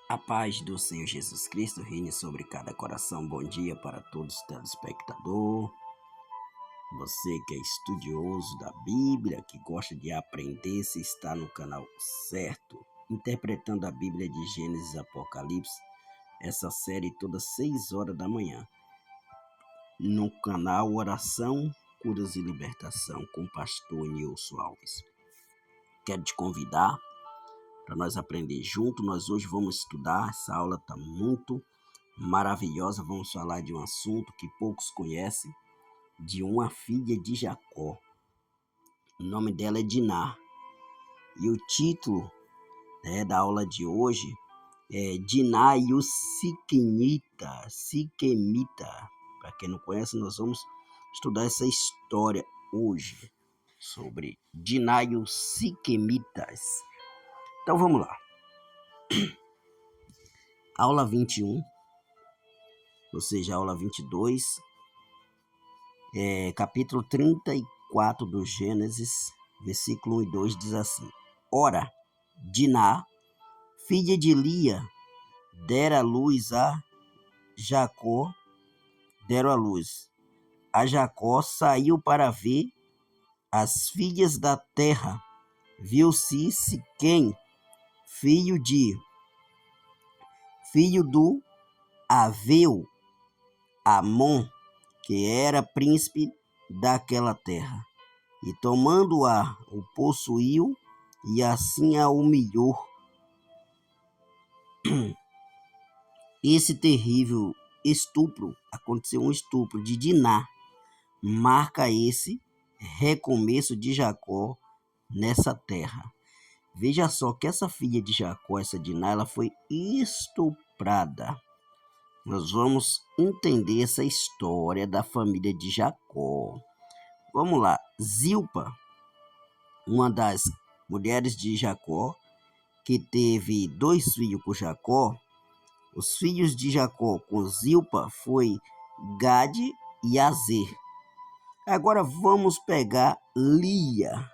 A paz do Senhor Jesus Cristo reine sobre cada coração. Bom dia para todos os telespectadores. Você que é estudioso da Bíblia, que gosta de aprender, se está no canal certo, interpretando a Bíblia de Gênesis e Apocalipse, essa série todas 6 horas da manhã, no canal Oração, Curas e Libertação, com o pastor Nilson Alves. Quero te convidar para nós aprender junto. Nós hoje vamos estudar, essa aula está muito maravilhosa. Vamos falar de um assunto que poucos conhecem, de uma filha de Jacó. O nome dela é Diná. E o título da aula de hoje é Diná e o Siquemita. Para quem não conhece, nós vamos estudar essa história hoje sobre Diná e os Siquemitas. Então vamos lá. Aula 21, ou seja, aula 22, capítulo 34 do Gênesis, versículo 1 e 2 diz assim: Ora, Diná, filha de Lia, dera luz a Jacó, deram a luz. A Jacó saiu para ver as filhas da terra. Viu-se Siquém, filho do Aveu, Amon, que era príncipe daquela terra, e tomando-a, o possuiu, e assim a humilhou. Esse terrível estupro, aconteceu um estupro de Diná, marca esse recomeço de Jacó nessa terra. Veja só que essa filha de Jacó, essa Diná, ela foi estuprada. Nós vamos entender essa história da família de Jacó. Vamos lá. Zilpa, uma das mulheres de Jacó, que teve 2 filhos com Jacó. Os filhos de Jacó com Zilpa foi Gade e Azer. Agora vamos pegar Lia,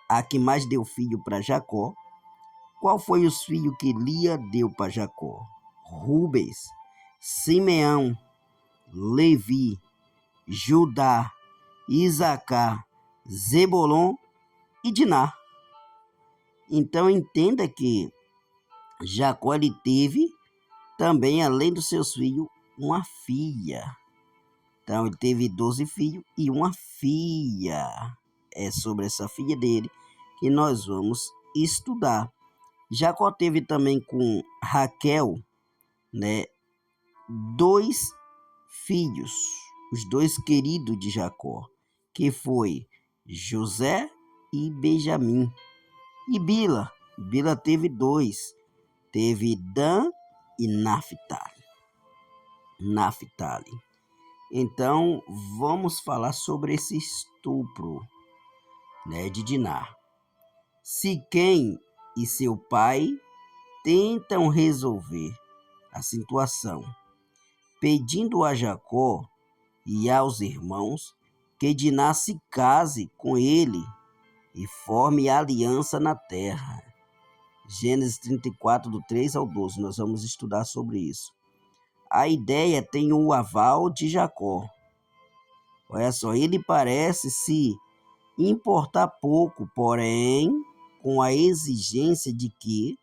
a que mais deu filho para Jacó. Qual foi os filhos que Lia deu para Jacó? Rubens, Simeão, Levi, Judá, Isacar, Zebulon e Diná. Então entenda que Jacó ele teve também, além dos seus filhos, uma filha. Então ele teve 12 filhos e uma filha. É sobre essa filha dele que nós vamos estudar. Jacó teve também com Raquel, 2 filhos, os 2 queridos de Jacó, que foi José e Benjamim. E Bila teve 2, teve Dan e Naphtali. Então vamos falar sobre esse estupro, de Diná. Siquém e seu pai tentam resolver a situação, pedindo a Jacó e aos irmãos que Diná se case com ele e forme aliança na terra. Gênesis 34, do 3 ao 12, nós vamos estudar sobre isso. A ideia tem o aval de Jacó. Olha só, ele parece se importar pouco, porém, com a exigência de que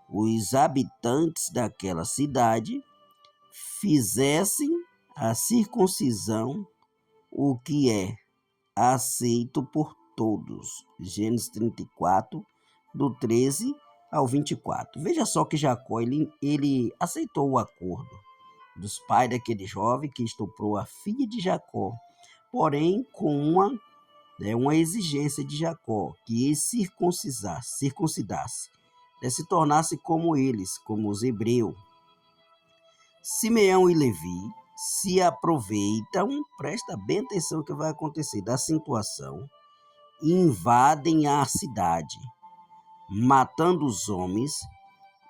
os habitantes daquela cidade fizessem a circuncisão, o que é aceito por todos. Gênesis 34, do 13 ao 24. Veja só que Jacó ele aceitou o acordo dos pais daquele jovem que estuprou a filha de Jacó, porém com uma exigência de Jacó, que ele circuncidasse, se tornasse como eles, como os hebreus. Simeão e Levi se aproveitam, presta bem atenção no que vai acontecer, da situação, e invadem a cidade, matando os homens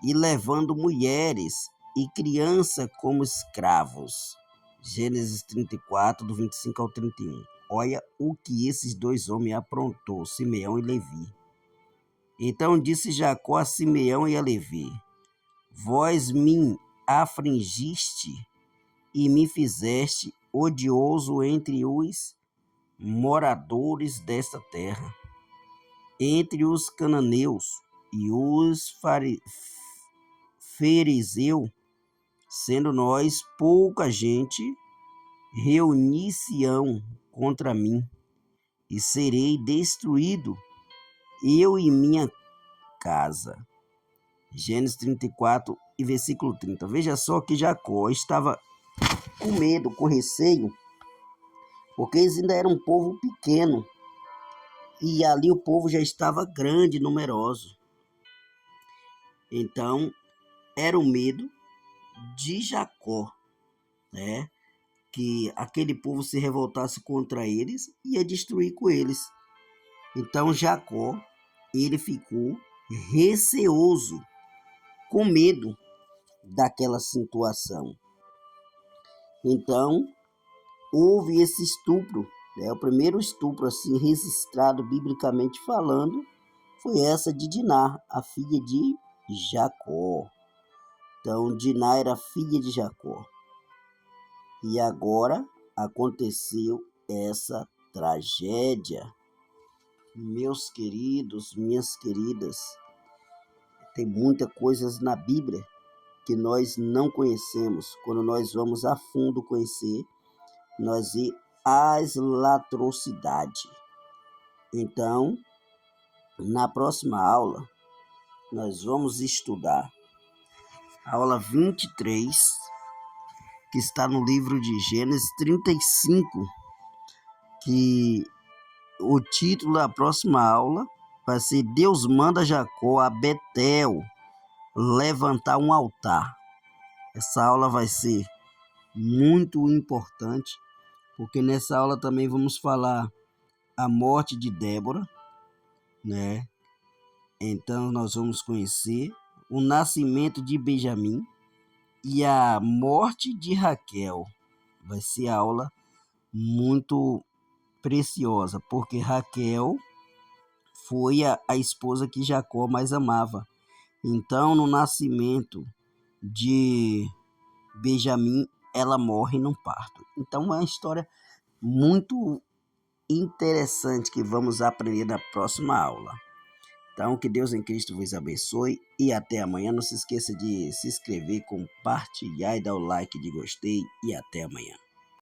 e levando mulheres e crianças como escravos. Gênesis 34, do 25 ao 31. Olha o que esses 2 homens aprontou, Simeão e Levi. Então disse Jacó a Simeão e a Levi: Vós me afligiste e me fizeste odioso entre os moradores desta terra, entre os cananeus e os fariseus, sendo nós pouca gente, reunir-se-ão contra mim, e serei destruído, eu e minha casa. Gênesis 34 e versículo 30. Veja só que Jacó estava com medo, com receio, porque eles ainda eram um povo pequeno, e ali o povo já estava grande, numeroso. Então, era o medo de Jacó, né? Que aquele povo se revoltasse contra eles e ia destruir com eles. Então Jacó, ele ficou receoso, com medo daquela situação. Então houve esse estupro, né? O primeiro estupro assim registrado biblicamente falando foi essa de Diná, a filha de Jacó. Então Diná era filha de Jacó. E agora aconteceu essa tragédia. Meus queridos, minhas queridas, tem muitas coisas na Bíblia que nós não conhecemos. Quando nós vamos a fundo conhecer, nós vemos as atrocidades. Então, na próxima aula, nós vamos estudar a aula 23, que está no livro de Gênesis 35, que o título da próxima aula vai ser Deus manda Jacó a Betel levantar um altar. Essa aula vai ser muito importante, porque nessa aula também vamos falar a morte de Débora, né? Então nós vamos conhecer o nascimento de Benjamim e a morte de Raquel. Vai ser aula muito preciosa, porque Raquel foi a esposa que Jacó mais amava. Então, no nascimento de Benjamim, ela morre num parto. Então, é uma história muito interessante que vamos aprender na próxima aula. Então, que Deus em Cristo vos abençoe e até amanhã. Não se esqueça de se inscrever, compartilhar e dar o like de gostei e até amanhã.